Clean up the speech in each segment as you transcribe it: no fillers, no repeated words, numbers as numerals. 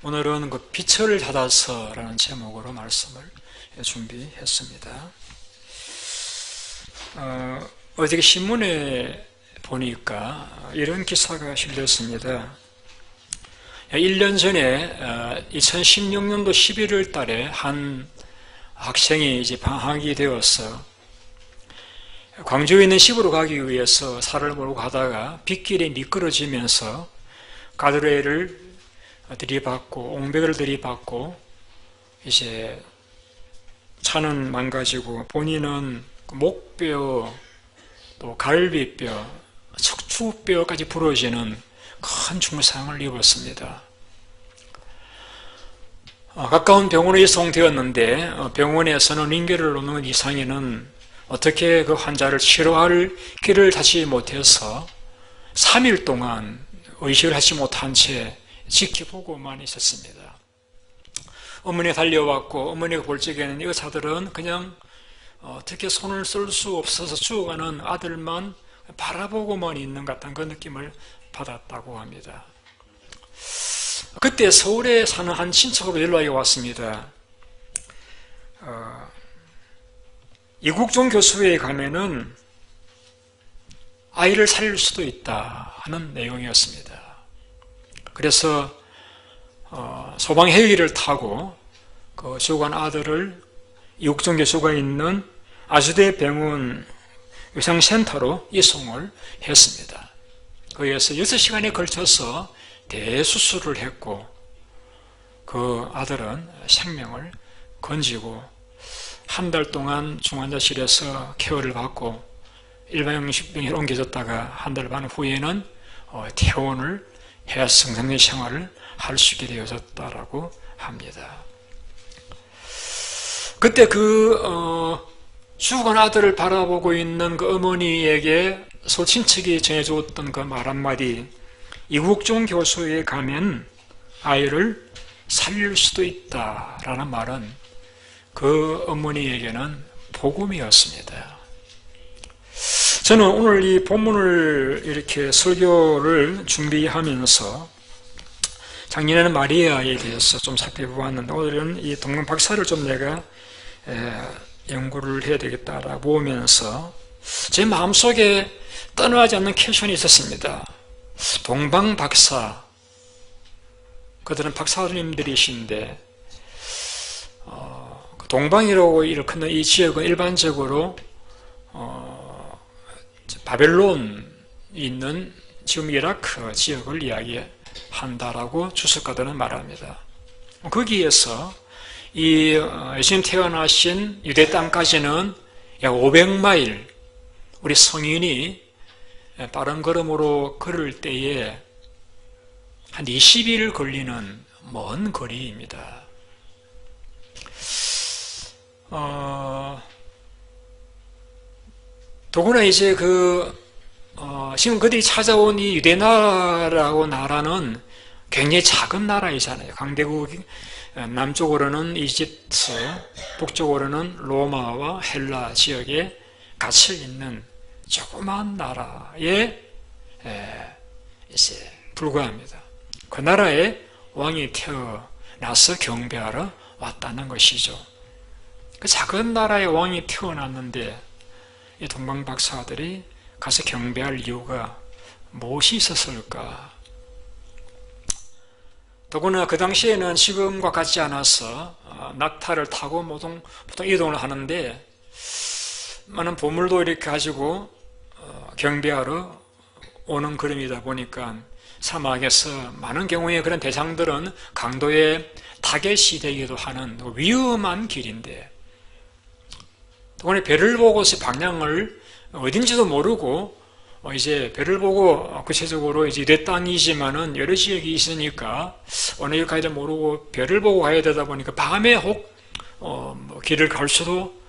오늘은 그 빛을 찾아서라는 제목으로 말씀을 준비했습니다. 어저께 신문에 보니까 이런 기사가 실렸습니다. 1년 전에 2016년도 11월 달에 한 학생이 이제 방학이 되어서 광주에 있는 집으로 가기 위해서 차를 몰고 가다가 빗길에 미끄러지면서 가드레일을 들이받고 옹벽을 들이받고 이제 차는 망가지고 본인은 목뼈 또 갈비뼈 척추뼈까지 부러지는 큰 중상을 입었습니다. 가까운 병원에 이송되었는데 병원에서는 인계를 놓는 이상에는 어떻게 그 환자를 치료할 길을 찾지 못해서 3일 동안 의식을 하지 못한 채 지켜보고만 있었습니다. 어머니가 달려왔고 어머니가 볼 적에는 이 의사들은 그냥 어떻게 손을 쓸 수 없어서 죽어가는 아들만 바라보고만 있는 것 같은 그 느낌을 받았다고 합니다. 그때 서울에 사는 한 친척으로 연락이 왔습니다. 이국종 교수에 가면은 아이를 살릴 수도 있다 하는 내용이었습니다. 그래서 소방헬기를 타고 그 죽은 아들을 이국종 교수가 있는 아주대 병원 의상센터로 이송을 했습니다. 거기에서 6시간에 걸쳐서 대수술을 했고 그 아들은 생명을 건지고 한 달 동안 중환자실에서 케어를 받고 일반병실에 옮겨졌다가 한 달 반 후에는 퇴원을 해야 정상적인 생활을 할 수 있게 되어졌다라고 합니다. 그때 죽은 아들을 바라보고 있는 그 어머니에게 소친척이 전해주었던 그 말 한마디, 이국종 교수에 가면 아이를 살릴 수도 있다라는 말은 그 어머니에게는 복음이었습니다. 저는 오늘 이 본문을 이렇게 설교를 준비하면서 작년에는 마리아에 대해서 좀 살펴보았는데 오늘은 이 동방 박사를 좀 내가 연구를 해야 되겠다라고 보면서 제 마음속에 떠나지 않는 퀘션이 있었습니다. 동방 박사, 그들은 박사님들이신데 동방이라고 일컫는 이 지역은 일반적으로 바벨론 있는 지금 이라크 지역을 이야기한다라고 주석가들은 말합니다. 거기에서 이 예수님 태어나신 유대 땅까지는 약 500마일 우리 성인이 빠른 걸음으로 걸을 때에 한 20일 걸리는 먼 거리입니다. 더구나 이제 지금 그들이 찾아온 이 유대나라고 나라는 굉장히 작은 나라이잖아요. 강대국 남쪽으로는 이집트, 북쪽으로는 로마와 헬라 지역에 갇혀 있는 조그만 나라에 이제 불과합니다. 그 나라에 왕이 태어나서 경배하러 왔다는 것이죠. 그 작은 나라에 왕이 태어났는데 이 동방 박사들이 가서 경배할 이유가 무엇이 있었을까? 더구나 그 당시에는 지금과 같지 않아서 낙타를 타고 보통 이동을 하는데 많은 보물도 이렇게 가지고 경배하러 오는 걸음이다 보니까 사막에서 많은 경우에 그런 대상들은 강도의 타겟이 되기도 하는 위험한 길인데 더구나 배를 보고서 방향을 어딘지도 모르고 이제 배를 보고 구체적으로 이제 내 땅이지만은 여러 지역이 있으니까 어느 길 가야 될 모르고 배를 보고 가야 되다 보니까 밤에 혹 길을 갈 수도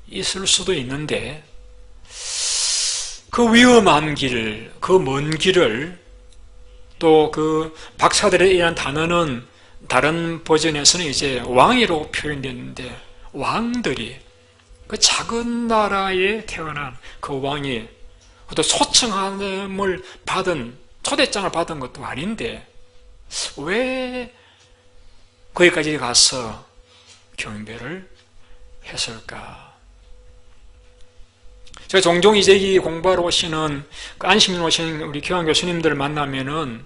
있을 수도 있는데 그 위험한 길, 그 먼 길을 또 그 박사들에 의한 단어는 다른 버전에서는 이제 왕이라고 표현됐는데 왕들이 그 작은 나라에 태어난 그 왕이 또 초청함을 받은 초대장을 받은 것도 아닌데 왜 거기까지 가서 경배를 했을까? 제가 종종 이제 이 공부하러 오시는 안식년 오시는 우리 교환 교수님들 만나면은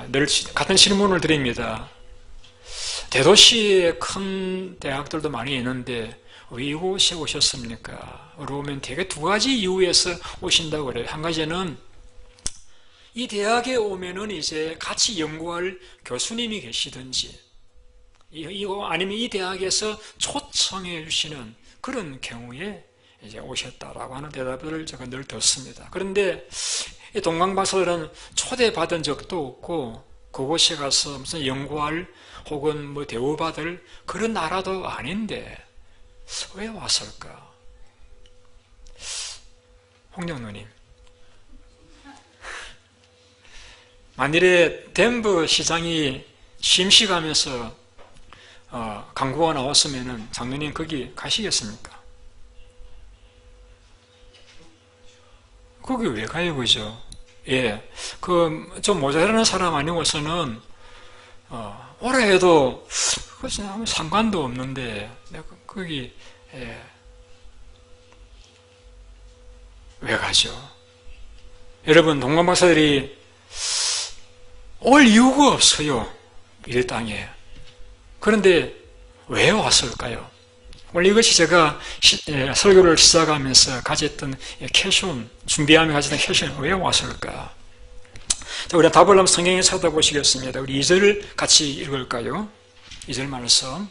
늘 같은 질문을 드립니다. 대도시에 큰 대학들도 많이 있는데 왜 이곳에 오셨습니까? 그러면 대개 두 가지 이유에서 오신다고 그래요. 한 가지는 이 대학에 오면은 이제 같이 연구할 교수님이 계시든지, 아니면 이 대학에서 초청해 주시는 그런 경우에 이제 오셨다라고 하는 대답을 제가 늘 듣습니다. 그런데 이 동강박사들은 초대받은 적도 없고, 그곳에 가서 무슨 연구할 혹은 뭐 대우받을 그런 나라도 아닌데 왜 왔을까? 홍정노님, 만일에 덴버 시장이 심시가면서 광고가 나왔으면 장로님 거기 가시겠습니까? 거기 왜 가요, 그죠? 예, 좀 모자라는 사람 아니고서는 오라 해도 그것은 아무 상관도 없는데 내가 거기 왜 가죠? 여러분, 동방박사들이 올 이유가 없어요, 이 땅에. 그런데 왜 왔을까요? 원래 이것이 제가 설교를 시작하면서 가졌던 퀘션, 준비하며 가졌던 퀘션, 왜 왔을까? 자, 우리가 답을 한번 성경에 찾아보시겠습니다. 우리 2절 같이 읽을까요? 2절 말씀.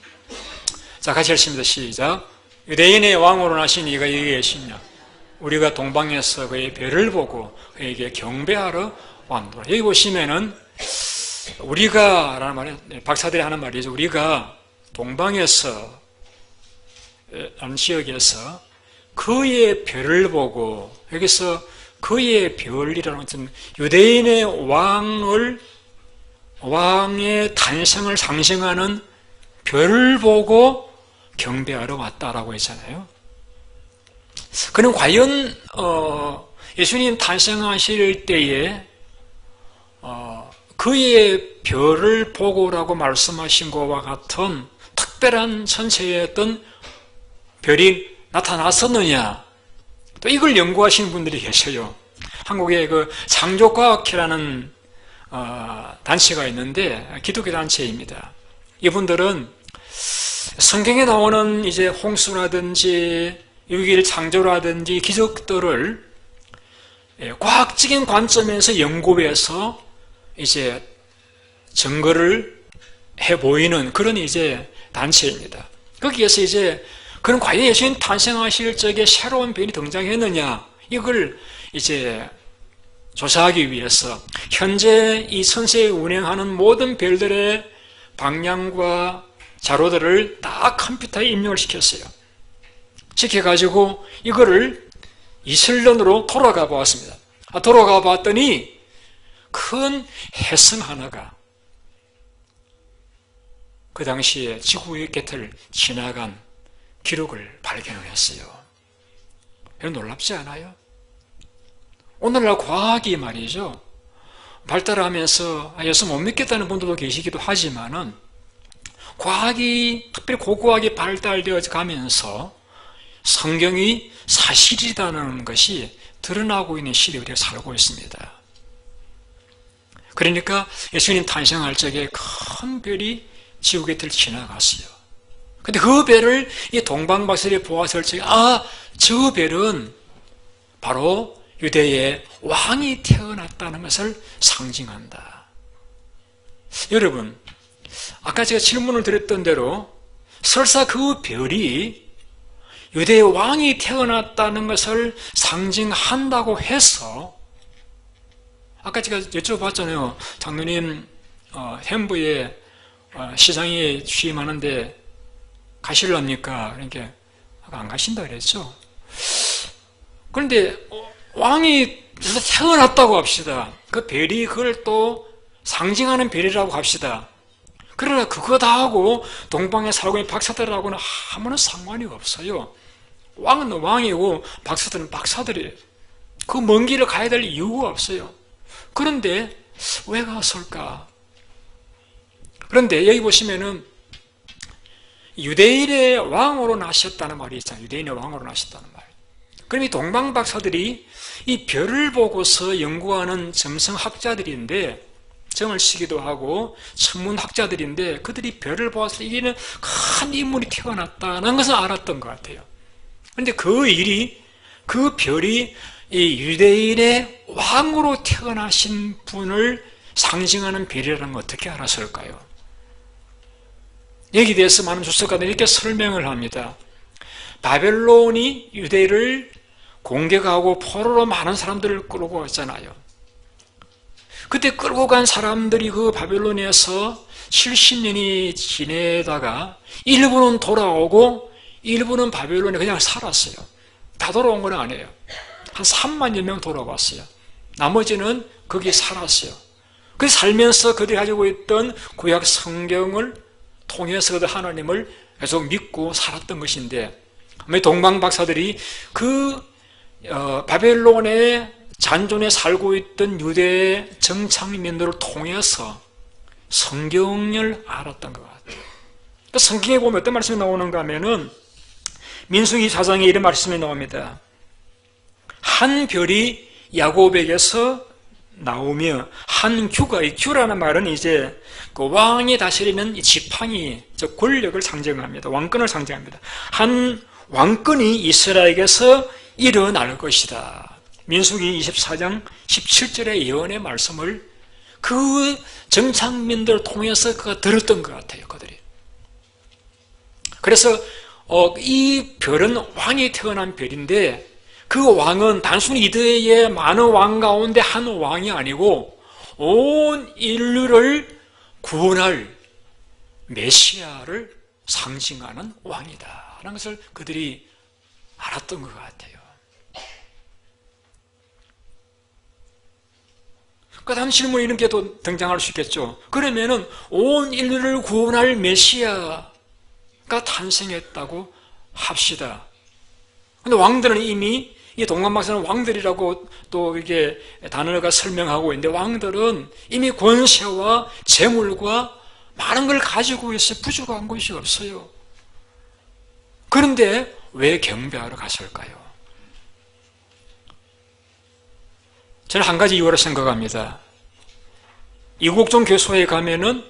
자, 같이 읽습니다. 시작. 유대인의 왕으로 나신 이가 여기 계시냐? 우리가 동방에서 그의 별을 보고 그에게 경배하러 왔노라. 여기 보시면은 우리가 라는 말이, 박사들이 하는 말이죠. 우리가 동방에서 라는 지역에서 그의 별을 보고, 여기서 그의 별이라는 것은 유대인의 왕의 탄생을 상징하는 별을 보고 경배하러 왔다라고 했잖아요. 그는 과연 예수님 탄생하실 때에 그의 별을 보고라고 말씀하신 것과 같은 특별한 천체의 어떤 별이 나타났었느냐? 또 이걸 연구하시는 분들이 계셔요. 한국에 그 창조과학회라는 단체가 있는데, 기독교 단체입니다. 이분들은 성경에 나오는 이제 홍수라든지 유기일 창조라든지 기적들을 과학적인 관점에서 연구해서 이제 증거를 해 보이는 그런 이제 단체입니다. 거기에서 이제 그럼 과연 예수님 탄생하실 적에 새로운 별이 등장했느냐, 이걸 이제 조사하기 위해서 현재 이 천세에 운행하는 모든 별들의 방향과 자료들을 다 컴퓨터에 입력을 시켰어요. 시켜가지고 이거를 이슬론으로 돌아가 보았습니다. 돌아가 봤더니 큰 혜성 하나가 그 당시에 지구의 곁을 지나간 기록을 발견했어요. 여러분, 놀랍지 않아요? 오늘날 과학이 말이죠, 발달하면서 예수 못 믿겠다는 분들도 계시기도 하지만은, 과학이 특별히 고고하게 발달되어 가면서 성경이 사실이라는 것이 드러나고 있는 시대에 우리가 살고 있습니다. 그러니까 예수님 탄생할 적에 큰 별이 지구 곁을 지나갔어요. 근데 그 별을 이 동방박사들이 보았을 적에, 저 별은 바로 유대의 왕이 태어났다는 것을 상징한다. 여러분, 아까 제가 질문을 드렸던 대로 설사 그 별이 유대의 왕이 태어났다는 것을 상징한다고 해서, 아까 제가 여쭤봤잖아요. 장로님, 햄부에 시장에 취임하는데 가실랍니까? 그러니까 안 가신다 그랬죠. 그런데 왕이 태어났다고 합시다. 그 별이 그걸 또 상징하는 별이라고 합시다. 그러나 그거 다 하고 동방에 살고 있는 박사들하고는 아무런 상관이 없어요. 왕은 왕이고 박사들은 박사들이에요. 그 먼 길을 가야 될 이유가 없어요. 그런데 왜 갔을까? 그런데 여기 보시면은 유대인의 왕으로 나셨다는 말이 있잖아요. 유대인의 왕으로 나셨다는 말. 그럼 이 동방박사들이 이 별을 보고서 연구하는 점성학자들인데, 점을 치기도 하고 천문학자들인데, 그들이 별을 보았을 때 이게는 큰 인물이 태어났다는 것을 알았던 것 같아요. 그런데 그 별이 이 유대인의 왕으로 태어나신 분을 상징하는 별이라는 걸 어떻게 알았을까요? 여기에 대해서 많은 주석가들이 이렇게 설명을 합니다. 바벨론이 유대를 공격하고 포로로 많은 사람들을 끌고 갔잖아요. 그때 끌고 간 사람들이 그 바벨론에서 70년이 지내다가 일부는 돌아오고 일부는 바벨론에 그냥 살았어요. 다 돌아온 건 아니에요. 한 3만여 명 돌아왔어요. 나머지는 거기 살았어요. 그 살면서 그들이 가지고 있던 구약 성경을 통해서 그들 하나님을 계속 믿고 살았던 것인데, 동방박사들이 그 바벨론의 잔존에 살고 있던 유대의 정착민들을 통해서 성경을 알았던 것 같아요. 성경에 보면 어떤 말씀이 나오는가 하면은 민수기 4장에 이런 말씀이 나옵니다. 한 별이 야곱에게서 나오며 한 규가, 이 규라는 말은 이제 그 왕이 다스리는 이 지팡이, 즉 권력을 상징합니다. 왕권을 상징합니다. 한 왕권이 이스라엘에게서 일어날 것이다. 민수기 24장 17절의 예언의 말씀을 그 정착민들을 통해서 그가 들었던 것 같아요, 그들이. 그래서 이 별은 왕이 태어난 별인데, 그 왕은 단순히 이들의 많은 왕 가운데 한 왕이 아니고 온 인류를 구원할 메시아를 상징하는 왕이다 라는 것을 그들이 알았던 것 같아요. 그 다음 질문이 이렇게 또 등장할 수 있겠죠. 그러면은 온 인류를 구원할 메시아가 탄생했다고 합시다. 근데 왕들은 이미, 이 동방박사는 왕들이라고 또 이게 단어가 설명하고 있는데, 왕들은 이미 권세와 재물과 많은 걸 가지고 있어요. 부족한 것이 없어요. 그런데 왜 경배하러 갔을까요? 저는 한 가지 이유로 생각합니다. 이국종 교소에 가면은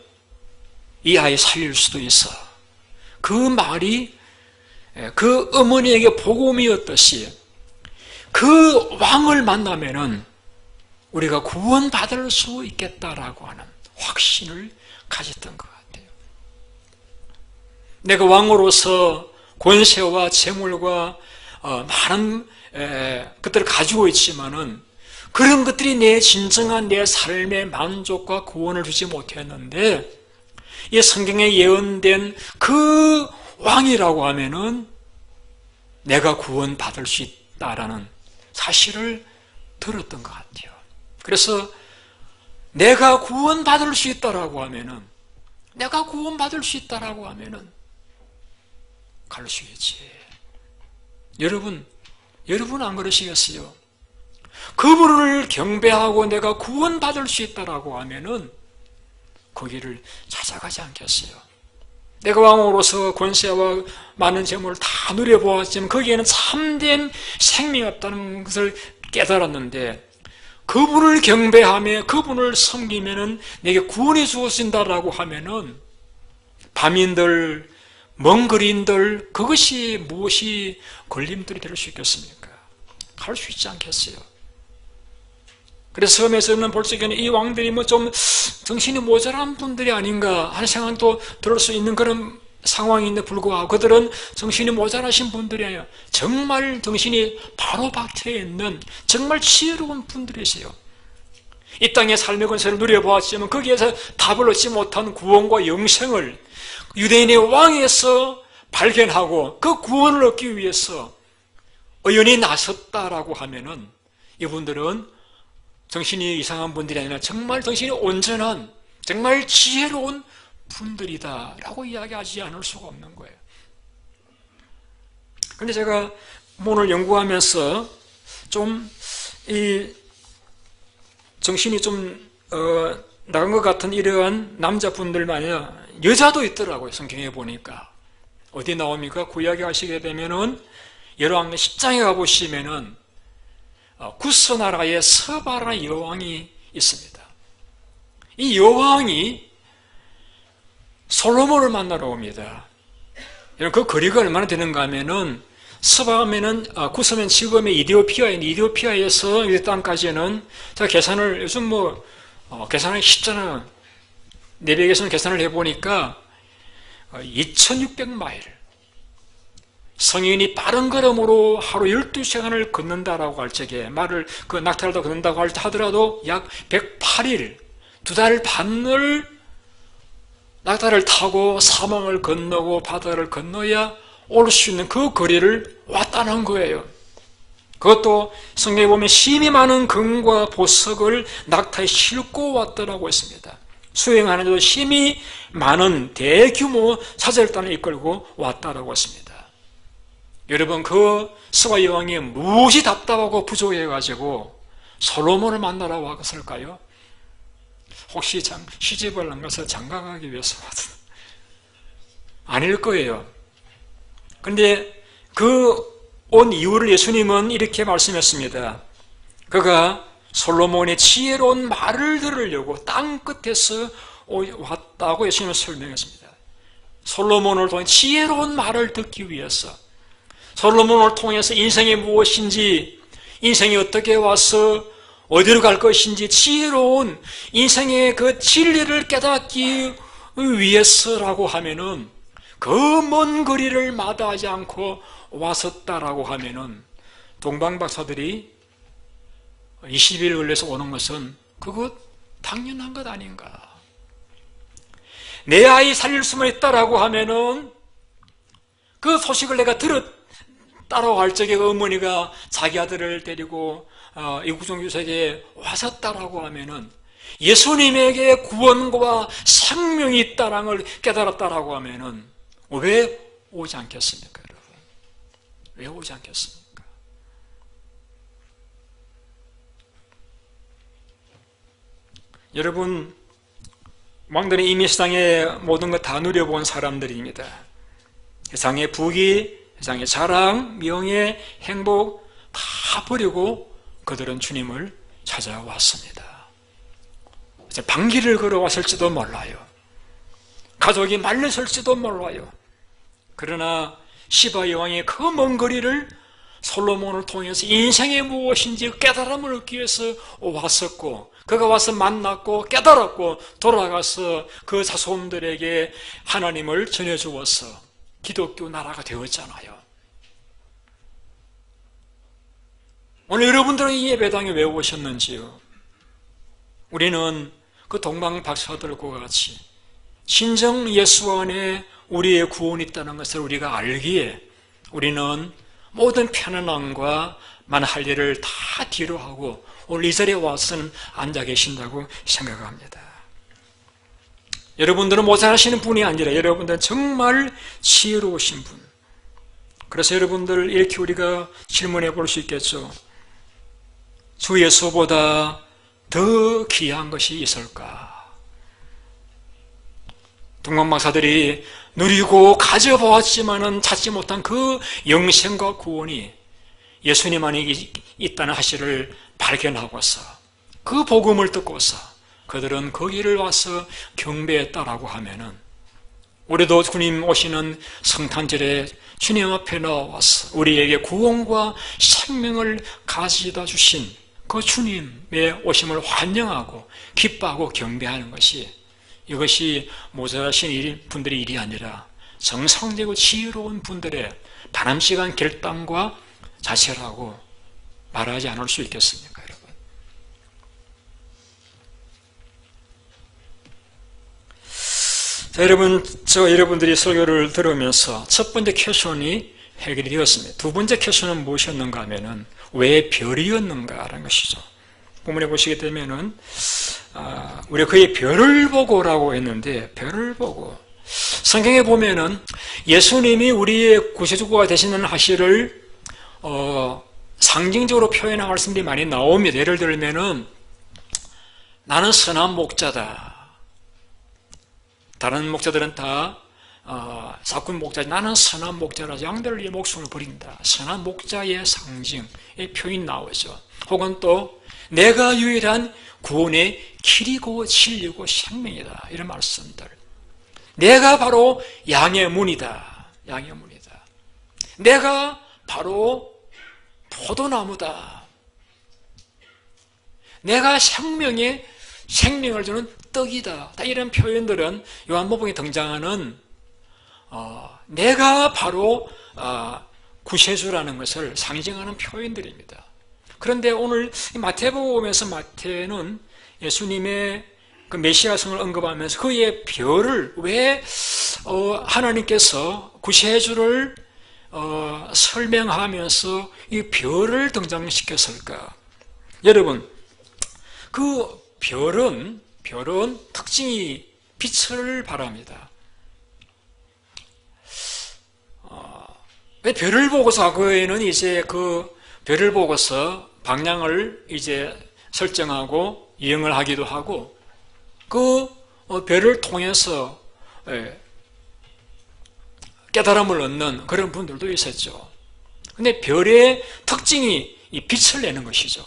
이 아이 살릴 수도 있어. 그 말이 그 어머니에게 복음이었듯이 그 왕을 만나면은 우리가 구원받을 수 있겠다라고 하는 확신을 가졌던 것 같아요. 내가 왕으로서 권세와 재물과 많은 것들을 가지고 있지만은 그런 것들이 내 진정한 내 삶의 만족과 구원을 주지 못했는데, 이 성경에 예언된 그 왕이라고 하면은 내가 구원받을 수 있다라는 사실을 들었던 것 같아요. 그래서 내가 구원받을 수 있다라고 하면은, 내가 구원받을 수 있다라고 하면은 갈 수 있지. 여러분 안 그러시겠어요? 그분을 경배하고 내가 구원받을 수 있다라고 하면은 거기를 찾아가지 않겠어요? 내가 왕으로서 권세와 많은 재물을 다 누려보았지만 거기에는 참된 생명이 없다는 것을 깨달았는데, 그분을 경배하며 그분을 섬기면은 내게 구원이 주어진다라고 하면은 밤인들, 먼 거리인들, 그것이 무엇이 걸림돌이 될 수 있겠습니까? 갈 수 있지 않겠어요? 그래서 처음에서는 볼 수 있겠는 이 왕들이 뭐 좀 정신이 모자란 분들이 아닌가 하는 생각도 들을 수 있는 그런 상황인데 불구하고 그들은 정신이 모자라신 분들이 아니에요. 정말 정신이 바로 박혀 있는 정말 지혜로운 분들이세요. 이 땅의 삶의 권세를 누려보았지만 거기에서 답을 얻지 못한 구원과 영생을 유대인의 왕에서 발견하고 그 구원을 얻기 위해서 의연히 나섰다라고 하면은 이분들은 정신이 이상한 분들이 아니라 정말 정신이 온전한, 정말 지혜로운 분들이다라고 이야기하지 않을 수가 없는 거예요. 그런데 제가 오늘 연구하면서 좀 이 정신이 좀 나간 것 같은 이러한 남자분들만이 여자도 있더라고요. 성경에 보니까. 어디 나옵니까? 구약에 가시게 되면은 열왕 10장에 가보시면은 구스 나라의 스바라 여왕이 있습니다. 이 여왕이 솔로몬을 만나러 옵니다. 그 거리가 얼마나 되는가 하면은 스바하면은 구스면 지금의 이디오피아에서 이 땅까지는 제가 계산을 요즘 계산하기 쉽잖아요. 내비게이션 계산을 해보니까 2600마일. 성인이 빠른 걸음으로 하루 12시간을 걷는다라고 할 적에 낙타를 더 걷는다고 하더라도 약 108일, 2달 반을 낙타를 타고 사망을 건너고 바다를 건너야 올 수 있는 그 거리를 왔다는 거예요. 그것도 성경에 보면 심히 많은 금과 보석을 낙타에 싣고 왔더라고 했습니다. 수행하는데도 심히 많은 대규모 사절단을 이끌고 왔다라고 했습니다. 여러분, 그 스바 여왕이 무엇이 답답하고 부족해가지고 솔로몬을 만나러 왔을까요? 혹시 시집을 안 가서 장가가기 위해서 왔던? 아닐 거예요. 그런데 그 온 이유를 예수님은 이렇게 말씀했습니다. 그가 솔로몬의 지혜로운 말을 들으려고 땅 끝에서 왔다고 예수님은 설명했습니다. 솔로몬을 통해 지혜로운 말을 듣기 위해서, 솔로몬을 통해서 인생이 무엇인지, 인생이 어떻게 와서 어디로 갈 것인지 지혜로운 인생의 그 진리를 깨닫기 위해서라고 하면은 그 먼 거리를 마다하지 않고 왔었다라고 하면은 동방박사들이 20일 걸려서 오는 것은 그것 당연한 것 아닌가. 내 아이 살릴 수만 있다라고 하면은 그 소식을 내가 따라고 할 적에 그 어머니가 자기 아들을 데리고 이구종유색에 왔었다라고 하면은 예수님에게 구원과 생명이 있다는 걸 깨달았다라고 하면은 왜 오지 않겠습니까, 여러분? 왜 오지 않겠습니까? 여러분, 왕들은 이미 세상의 모든 것 다 누려본 사람들입니다. 세상의 부귀, 세상의 자랑, 명예, 행복 다 버리고 그들은 주님을 찾아왔습니다. 방귀를 걸어왔을지도 몰라요. 가족이 말렸을지도 몰라요. 그러나 시바 여왕이 그 먼 거리를 솔로몬을 통해서 인생이 무엇인지 깨달음을 얻기 위해서 왔었고, 그가 와서 만났고 깨달았고 돌아가서 그 자손들에게 하나님을 전해주어서 기독교 나라가 되었잖아요. 오늘 여러분들은 이 예배당에 왜 오셨는지요? 우리는 그 동방박사들과 같이 진정 예수 안에 우리의 구원이 있다는 것을 우리가 알기에 우리는 모든 편안함과 할 일을 다 뒤로 하고 오늘 이 자리에 와서는 앉아 계신다고 생각합니다. 여러분들은 모자라시는 분이 아니라 여러분들은 정말 지혜로우신 분. 그래서 여러분들 이렇게 우리가 질문해 볼 수 있겠죠. 주 예수보다 더 귀한 것이 있을까? 동방박사들이 누리고 가져보았지만은 찾지 못한 그 영생과 구원이 예수님 안에 있다는 사실을 발견하고서 그 복음을 듣고서 그들은 거기를 와서 경배했다라고 하면은 우리도 주님 오시는 성탄절에 주님 앞에 나와서 우리에게 구원과 생명을 가져다 주신 그 주님의 오심을 환영하고 기뻐하고 경배하는 것이, 이것이 모자라신 분들의 일이 아니라 정상되고 지혜로운 분들의 바람직한 결단과 자세라고 말하지 않을 수 있겠습니까, 여러분? 자, 여러분, 여러분들이 설교를 들으면서 첫 번째 퀘션이 해결이 되었습니다. 두 번째 퀘션은 무엇이었는가 하면은 왜 별이었는가라는 것이죠. 본문에 보시게 되면은 우리가 그의 별을 보고라고 했는데, 별을 보고 성경에 보면은 예수님이 우리의 구세주가 되시는 사실을 상징적으로 표현한 말씀들이 많이 나옵니다. 예를 들면은 나는 선한 목자다. 다른 목자들은 다 사꾼 목자지, 나는 선한 목자라서 양들을 위해 목숨을 버린다. 선한 목자의 상징의 표현이 나오죠. 혹은 또 내가 유일한 구원의 길이고 진리고 생명이다, 이런 말씀들. 내가 바로 양의 문이다. 양의 문이다. 내가 바로 포도나무다. 내가 생명을 주는 떡이다. 이런 표현들은 요한복음에 등장하는 내가 바로 구세주라는 것을 상징하는 표현들입니다. 그런데 오늘 마태복음에서 마태는 예수님의 그 메시아성을 언급하면서 그의 별을 왜 하나님께서 구세주를 설명하면서 이 별을 등장시켰을까? 여러분, 그 별은 특징이 빛을 발합니다. 왜 별을 보고서 과거에는 이제 그 별을 보고서 방향을 이제 설정하고 이행을 하기도 하고 그 별을 통해서 깨달음을 얻는 그런 분들도 있었죠. 근데 별의 특징이 이 빛을 내는 것이죠.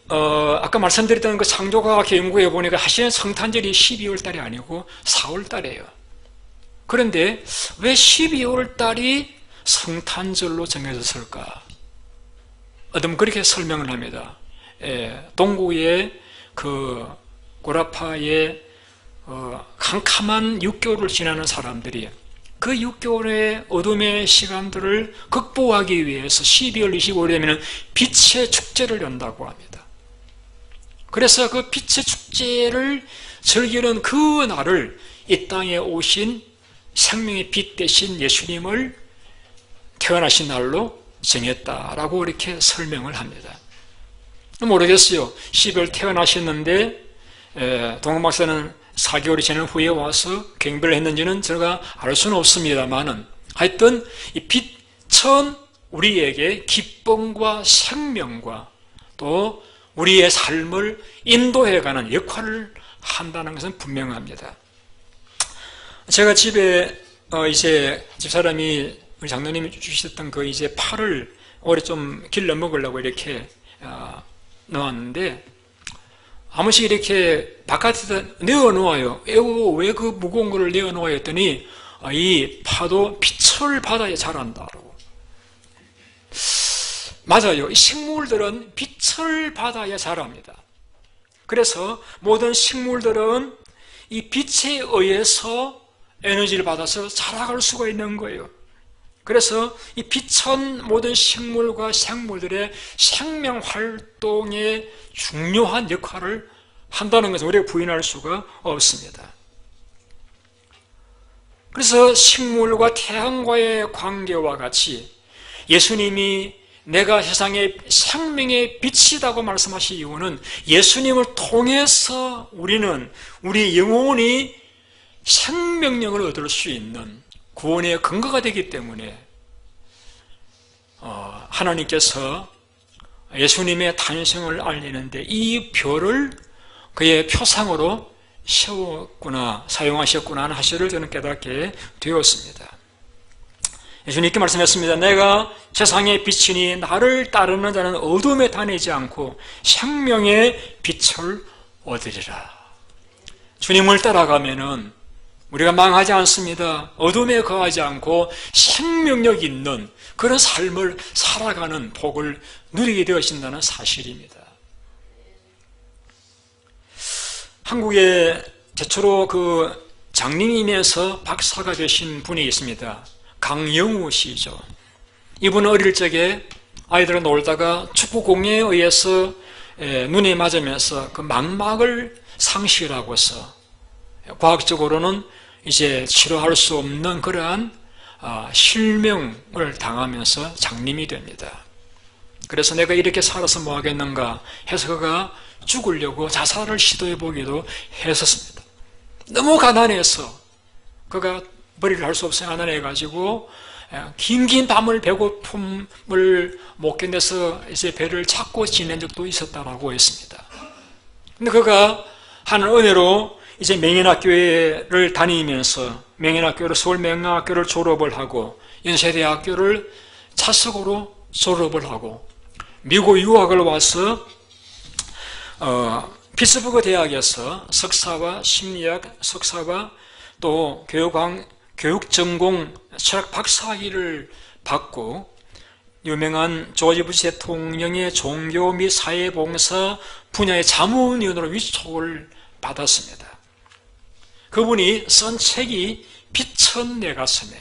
아까 말씀드렸던 그 창조과학 연구해 보니까 하시는 성탄절이 12월 달이 아니고 4월 달이에요. 그런데 왜 12월 달이 성탄절로 정해졌을까? 어떤 그렇게 설명을 합니다. 동구의 그 고라파의 캄캄한 6개월을 지나는 사람들이 그 6개월의 어둠의 시간들을 극복하기 위해서 12월 25일에 되면 빛의 축제를 연다고 합니다. 그래서 그 빛의 축제를 즐기는 그 날을 이 땅에 오신 생명의 빛 대신 예수님을 태어나신 날로 정했다라고 이렇게 설명을 합니다. 모르겠어요. 12월 태어나셨는데 동학 박사는 4개월이 지난 후에 와서 경배를 했는지는 제가 알 수는 없습니다만은 하여튼 이 빛은 우리에게 기쁨과 생명과 또 우리의 삶을 인도해가는 역할을 한다는 것은 분명합니다. 제가 집에 이제 집사람이 우리 장로님이 주셨던 그 이제 파를 올해 좀 길러 먹으려고 이렇게 넣었는데 한 번씩 이렇게 바깥에다 내어놓아요. 왜 그 무거운 거를 내어놓아요 했더니 이 파도 빛을 받아야 자란다고. 맞아요. 이 식물들은 빛을 받아야 자랍니다. 그래서 모든 식물들은 이 빛에 의해서 에너지를 받아서 자라갈 수가 있는 거예요. 그래서 이 빛은 모든 식물과 생물들의 생명 활동에 중요한 역할을 한다는 것을 우리가 부인할 수가 없습니다. 그래서 식물과 태양과의 관계와 같이 예수님이 내가 세상의 생명의 빛이라고 말씀하신 이유는 예수님을 통해서 우리는 우리 영혼이 생명력을 얻을 수 있는 구원의 근거가 되기 때문에 하나님께서 예수님의 탄생을 알리는데 이 별을 그의 표상으로 세웠구나, 사용하셨구나 하는 사실을 저는 깨닫게 되었습니다. 예수님께 말씀했습니다. 내가 세상의 빛이니 나를 따르는 자는 어둠에 다니지 않고 생명의 빛을 얻으리라. 주님을 따라가면은 우리가 망하지 않습니다. 어둠에 거하지 않고 생명력 있는 그런 삶을 살아가는 복을 누리게 되어진다는 사실입니다. 한국에 최초로 그 장님이면서 박사가 되신 분이 있습니다. 강영우 씨죠. 이분은 어릴 적에 아이들과 놀다가 축구공에 의해서 눈에 맞으면서 그 망막을 상실하고서 과학적으로는 이제 치료할 수 없는 그러한 실명을 당하면서 장님이 됩니다. 그래서 내가 이렇게 살아서 뭐 하겠는가 해서 그가 죽으려고 자살을 시도해 보기도 했었습니다. 너무 가난해서 그가 머리를 할 수 없어요. 가난해가지고 긴 밤을 배고픔을 못 견뎌서 이제 배를 찾고 지낸 적도 있었다라고 했습니다. 근데 그가 하는 은혜로 이제 명인학교를 다니면서 서울 명인학교를 졸업을 하고 연세대학교를 차석으로 졸업을 하고 미국 유학을 와서 피츠버그 대학에서 석사와 심리학 석사와 또 교육 전공 철학 박사학위를 받고 유명한 조지 부시 대통령의 종교 및 사회봉사 분야의 자문위원으로 위촉을 받았습니다. 그분이 쓴 책이 빛은 내 가슴에.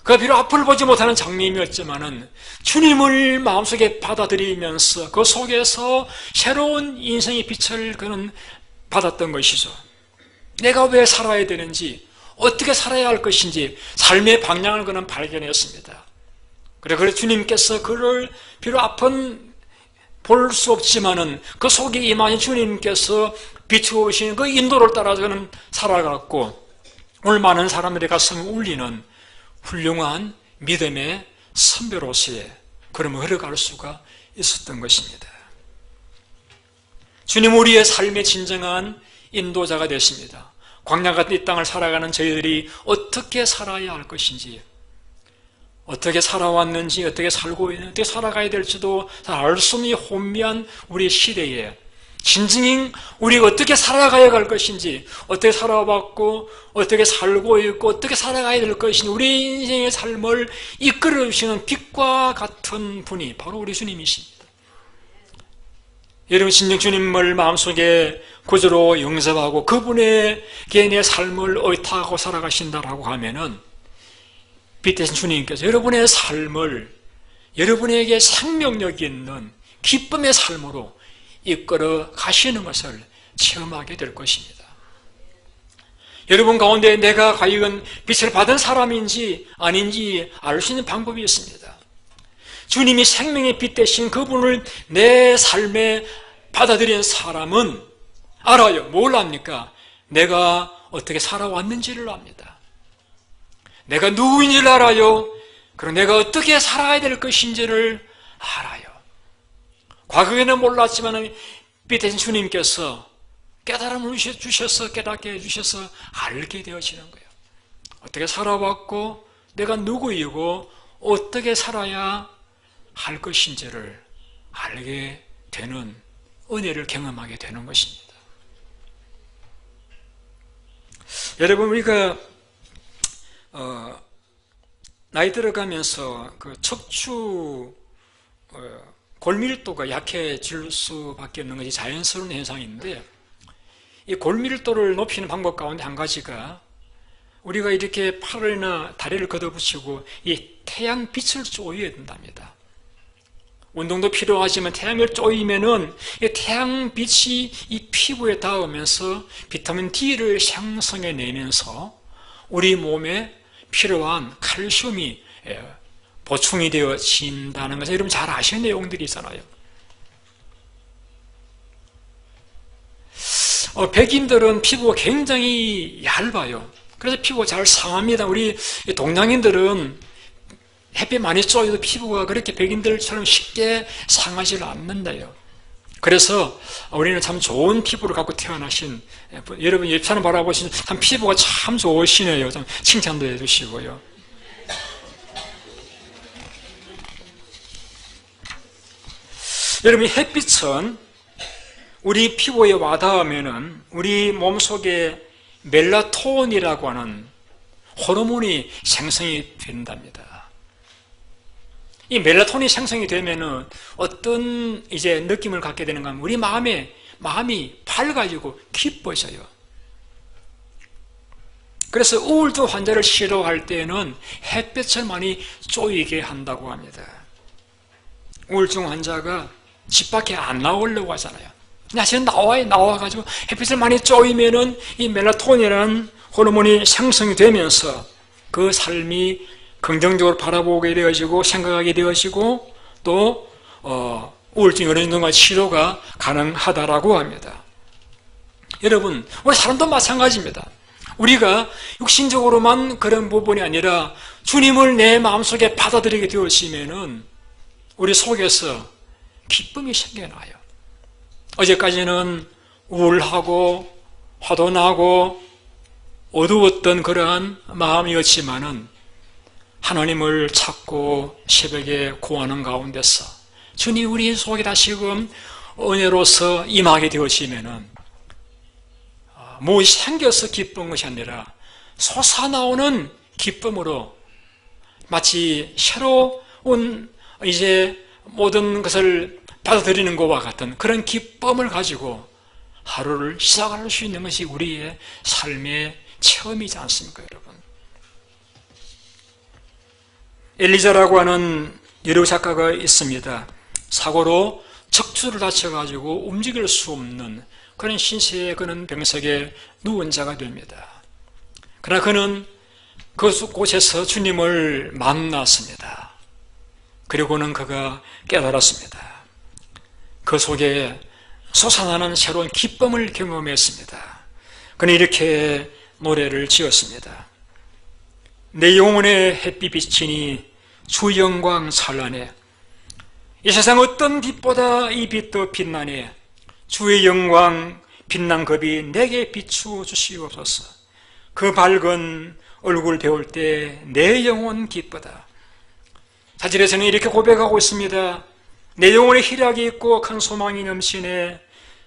그가 비록 앞을 보지 못하는 장님이었지만은 주님을 마음속에 받아들이면서 그 속에서 새로운 인생의 빛을 그는 받았던 것이죠. 내가 왜 살아야 되는지, 어떻게 살아야 할 것인지 삶의 방향을 그는 발견했습니다. 그래서 주님께서 그를 비록 앞은 볼 수 없지만은 그 속에 임하신 주님께서 비추어오신 그 인도를 따라서 그는 살아갔고 오늘 많은 사람들의 가슴을 울리는 훌륭한 믿음의 선배로서의 걸음을 걸어갈 수가 있었던 것입니다. 주님 우리의 삶의 진정한 인도자가 되십니다. 광야 같은 이 땅을 살아가는 저희들이 어떻게 살아야 할 것인지, 어떻게 살아왔는지, 어떻게 살고 있는지, 어떻게 살아가야 될지도 잘 알 수 없는 혼미한 우리 시대에 진정인 우리가 어떻게 살아가야 할 것인지, 어떻게 살아왔고 어떻게 살고 있고 어떻게 살아가야 될 것인지 우리 인생의 삶을 이끌어 주시는 빛과 같은 분이 바로 우리 주님이십니다. 여러분 진정 주님을 마음속에 구주로 영접하고 그분에게 내 삶을 의탁하고 살아가신다라고 하면은 빛 대신 주님께서 여러분의 삶을 여러분에게 생명력이 있는 기쁨의 삶으로 이끌어 가시는 것을 체험하게 될 것입니다. 여러분 가운데 내가 과연 빛을 받은 사람인지 아닌지 알 수 있는 방법이 있습니다. 주님이 생명의 빛 대신 그분을 내 삶에 받아들인 사람은 알아요. 뭘 압니까? 내가 어떻게 살아왔는지를 압니다. 내가 누구인지를 알아요. 그리고 내가 어떻게 살아야 될 것인지를 알아요. 과거에는 몰랐지만 빛 대신 주님께서 깨달음을 주셔서 깨닫게 해주셔서 알게 되어지는 거예요. 어떻게 살아왔고 내가 누구이고 어떻게 살아야 할 것인지를 알게 되는 은혜를 경험하게 되는 것입니다. 여러분 우리가 나이 들어가면서 그 척추 골밀도가 약해질 수밖에 없는 것이 자연스러운 현상인데 이 골밀도를 높이는 방법 가운데 한 가지가 우리가 이렇게 팔이나 다리를 걷어붙이고 이 태양빛을 쬐어야 된답니다. 운동도 필요하지만 태양을 쬐이면은 이 태양빛이 이 피부에 닿으면서 비타민 D를 생성해 내면서 우리 몸에 필요한 칼슘이 보충이 되어진다는 것을 여러분 잘 아시는 내용들이 있잖아요. 백인들은 피부가 굉장히 얇아요. 그래서 피부가 잘 상합니다. 우리 동양인들은 햇빛 많이 쬐어도 피부가 그렇게 백인들처럼 쉽게 상하지 않는다요. 그래서 우리는 참 좋은 피부를 갖고 태어나신 여러분 옆 사람 바라보시면 참 피부가 참 좋으시네요. 좀 칭찬도 해주시고요. 여러분 햇빛은 우리 피부에 와닿으면은 우리 몸속에 멜라토닌이라고 하는 호르몬이 생성이 된답니다. 이 멜라토닌이 생성이 되면은 어떤 이제 느낌을 갖게 되는가 하면 우리 마음이 밝아지고 기뻐져요. 그래서 우울증 환자를 치료할 때는 햇빛을 많이 쬐이게 한다고 합니다. 우울증 환자가 집 밖에 안 나오려고 하잖아요. 낮에는 나와가지고 햇빛을 많이 쬐이면은 이 멜라토닌이라는 호르몬이 생성이 되면서 그 삶이 긍정적으로 바라보게 되어지고 생각하게 되어지고 또 우울증이 어느 정도가 치료가 가능하다라고 합니다. 여러분 우리 사람도 마찬가지입니다. 우리가 육신적으로만 그런 부분이 아니라 주님을 내 마음속에 받아들이게 되어지면은 우리 속에서 기쁨이 생겨나요. 어제까지는 우울하고 화도 나고 어두웠던 그러한 마음이었지만은 하나님을 찾고 새벽에 구하는 가운데서 주님 우리 속에 다시금 은혜로서 임하게 되어지면은 무엇이 생겨서 기쁜 것이 아니라 솟아나오는 기쁨으로 마치 새로운 이제 모든 것을 받아들이는 것과 같은 그런 기쁨을 가지고 하루를 시작할 수 있는 것이 우리의 삶의 체험이지 않습니까, 여러분? 엘리자라고 하는 여러 작가가 있습니다. 사고로 척추를 다쳐가지고 움직일 수 없는 그런 신세의 그는 병석에 누운 자가 됩니다. 그러나 그는 그곳에서 주님을 만났습니다. 그리고는 그가 깨달았습니다. 그 속에 솟아나는 새로운 기쁨을 경험했습니다. 그는 이렇게 노래를 지었습니다. 내 영혼의 햇빛 비치니 주 영광 찬란해. 이 세상 어떤 빛보다 이 빛 더 빛나네. 주의 영광 빛난 급이 내게 비추어 주시옵소서. 그 밝은 얼굴 배울 때 내 영혼 기쁘다. 사절에서는 이렇게 고백하고 있습니다. 내 영혼에 희락이 있고 큰 소망이 넘치네.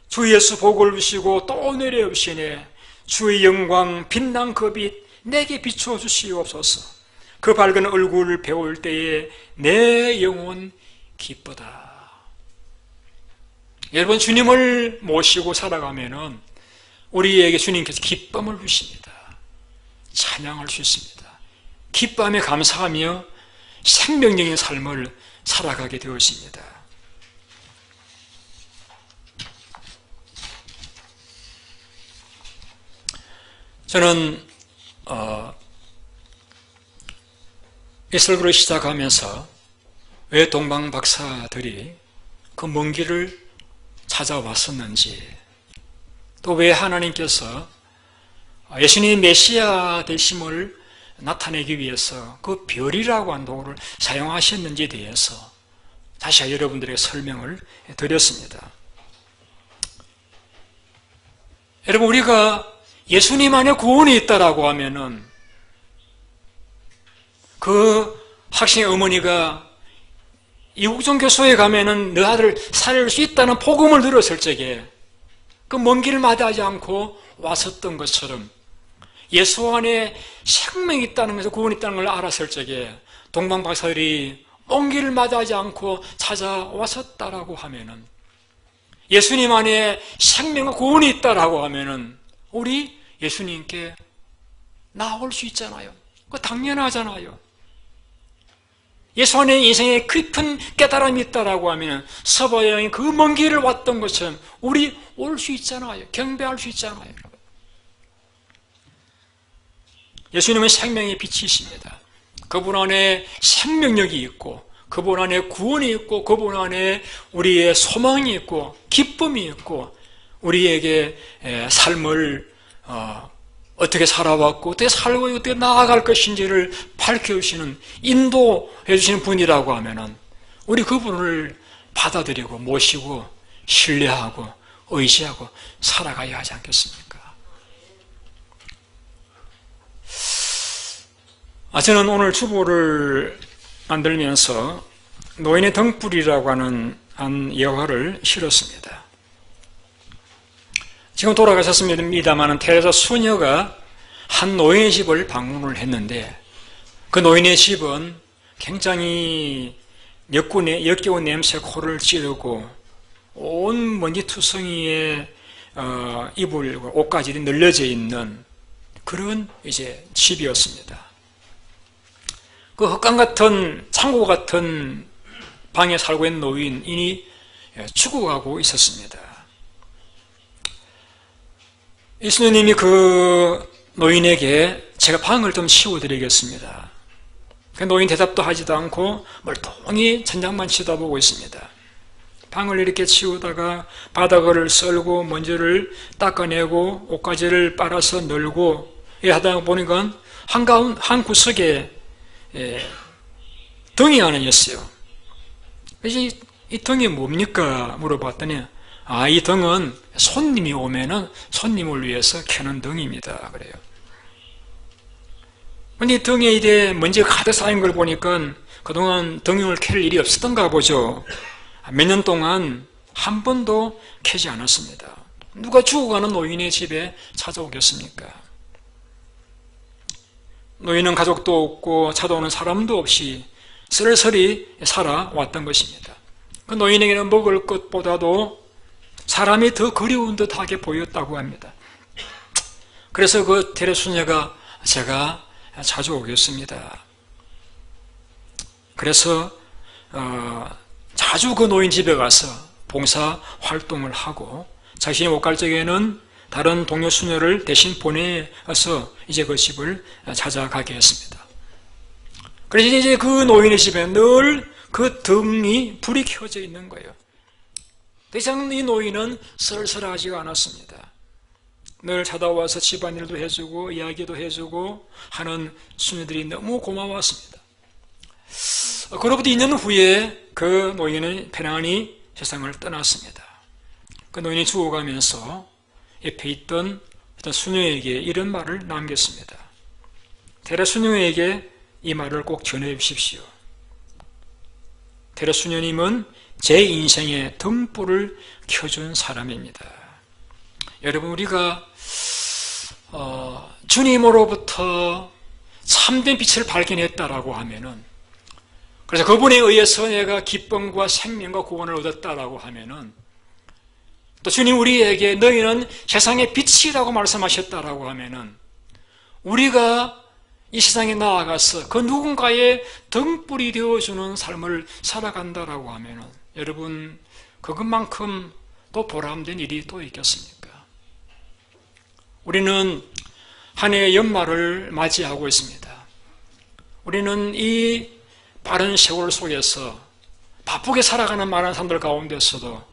주 예수 복을 주시고 또 은혜를 없이네. 주의 영광 빛난 그 빛 내게 비추어 주시옵소서. 그 밝은 얼굴을 배울 때에 내 영혼 기쁘다. 여러분, 주님을 모시고 살아가면은 우리에게 주님께서 기쁨을 주십니다. 찬양할 수 있습니다. 기쁨에 감사하며 생명적인 삶을 살아가게 되었습니다. 저는 이 설교를 시작하면서 왜 동방 박사들이 그 먼 길을 찾아왔었는지, 또 왜 하나님께서 예수님이 메시아 되심을 나타내기 위해서 그 별이라고 하는 도구를 사용하셨는지에 대해서 다시 여러분들에게 설명을 드렸습니다. 여러분, 우리가 예수님 안에 구원이 있다라고 하면은 그 학생의 어머니가 이국종 교소에 가면은 너 아들 살릴 수 있다는 복음을 들었을 적에 그 먼 길을 마다하지 않고 왔었던 것처럼 예수 안에 생명이 있다는 것을 구원이 있다는 걸 알았을 적에 동방 박사들이 먼 길을 마다하지 않고 찾아왔었다라고 하면은 예수님 안에 생명과 구원이 있다라고 하면은 우리 예수님께 나올 수 있잖아요. 그거 당연하잖아요. 예수 안에 인생에 깊은 깨달음이 있다라고 하면 서바 여행이 그 먼 길을 왔던 것처럼 우리 올 수 있잖아요. 경배할 수 있잖아요. 예수님은 생명의 빛이십니다. 그분 안에 생명력이 있고 그분 안에 구원이 있고 그분 안에 우리의 소망이 있고 기쁨이 있고 우리에게 삶을 어떻게 살아왔고 어떻게 살고 어떻게 나아갈 것인지를 밝혀주시는 인도해 주시는 분이라고 하면은 우리 그분을 받아들이고 모시고 신뢰하고 의지하고 살아가야 하지 않겠습니까? 저는 오늘 주보를 만들면서 노인의 등불이라고 하는 한 예화를 실었습니다. 지금 돌아가셨습니다만 테레사 수녀가 한 노인의 집을 방문을 했는데 그 노인의 집은 굉장히 역겨운 냄새 코를 찌르고 온 먼지투성이에 이불과 옷가지들이 널려져 있는 그런 이제 집이었습니다. 그 흙강 같은 창고 같은 방에 살고 있는 노인이 죽어가고 있었습니다. 예수님이 그 노인에게 제가 방을 좀 치워드리겠습니다. 그 노인 대답도 하지도 않고 멀뚱히 천장만 쳐다보고 있습니다. 방을 이렇게 치우다가 바닥을 썰고 먼지를 닦아내고 옷가지를 빨아서 널고 하다 보니까 한 구석에 등이 하나 있어요. 그래서 이 등이 뭡니까? 물어봤더니 이 등은 손님이 오면은 손님을 위해서 켜는 등입니다. 그래요. 근데 이 등에 이제 먼지가 가득 쌓인 걸 보니까 그동안 등을 켤 일이 없었던가 보죠. 몇 년 동안 한 번도 켜지 않았습니다. 누가 죽어가는 노인의 집에 찾아오겠습니까? 노인은 가족도 없고 찾아오는 사람도 없이 쓸쓸히 살아왔던 것입니다. 그 노인에게는 먹을 것보다도 사람이 더 그리운 듯하게 보였다고 합니다. 그래서 그 대려수녀가 제가 자주 오겠습니다. 그래서 자주 그 노인 집에 가서 봉사 활동을 하고 자신이 못 갈 적에는 다른 동료 수녀를 대신 보내서 이제 그 집을 찾아가게 했습니다. 그래서 이제 그 노인의 집에 늘 그 등이 불이 켜져 있는 거예요. 더 이상 이 노인은 쓸쓸하지가 않았습니다. 늘 찾아와서 집안일도 해주고 이야기도 해주고 하는 수녀들이 너무 고마웠습니다. 그로부터 2년 후에 그 노인은 편안히 세상을 떠났습니다. 그 노인이 죽어가면서 옆에 있던 수녀에게 이런 말을 남겼습니다. 대려 수녀에게 이 말을 꼭 전해 주십시오. 대려 수녀님은 제 인생의 등불을 켜준 사람입니다. 여러분, 우리가 주님으로부터 참된 빛을 발견했다라고 하면은, 그래서 그분에 의해서 내가 기쁨과 생명과 구원을 얻었다라고 하면은, 또 주님 우리에게 너희는 세상의 빛이라고 말씀하셨다라고 하면은, 우리가 이 세상에 나아가서 그 누군가의 등불이 되어주는 삶을 살아간다라고 하면은, 여러분, 그것만큼 또 보람된 일이 또 있겠습니까? 우리는 한 해의 연말을 맞이하고 있습니다. 우리는 이 빠른 세월 속에서 바쁘게 살아가는 많은 사람들 가운데서도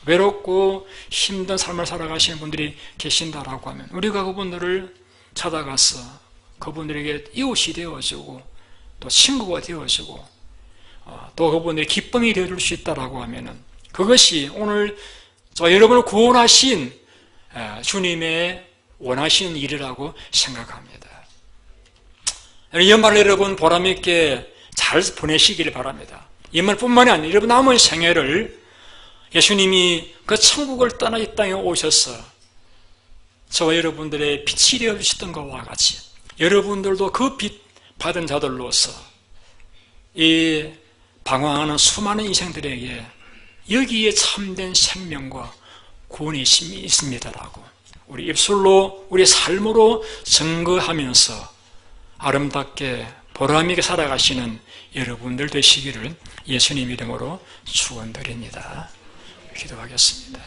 외롭고 힘든 삶을 살아가시는 분들이 계신다라고 하면 우리가 그분들을 찾아가서 그분들에게 이웃이 되어주고 또 친구가 되어주고 또 그분들의 기쁨이 되어줄 수 있다라고 하면은 그것이 오늘 여러분을 구원하신 주님의 원하시는 일이라고 생각합니다. 연말 여러분 보람있게 잘 보내시길 바랍니다. 연말뿐만이 아니라 여러분 남은 생애를 예수님이 그 천국을 떠나 이 땅에 오셔서 저와 여러분들의 빛이 되어주셨던 것과 같이 여러분들도 그 빛 받은 자들로서 이 방황하는 수많은 인생들에게 여기에 참된 생명과 구원이 있습니다라고 우리 입술로 우리 삶으로 증거하면서 아름답게 보람있게 살아가시는 여러분들 되시기를 예수님 이름으로 축원드립니다. 기도하겠습니다.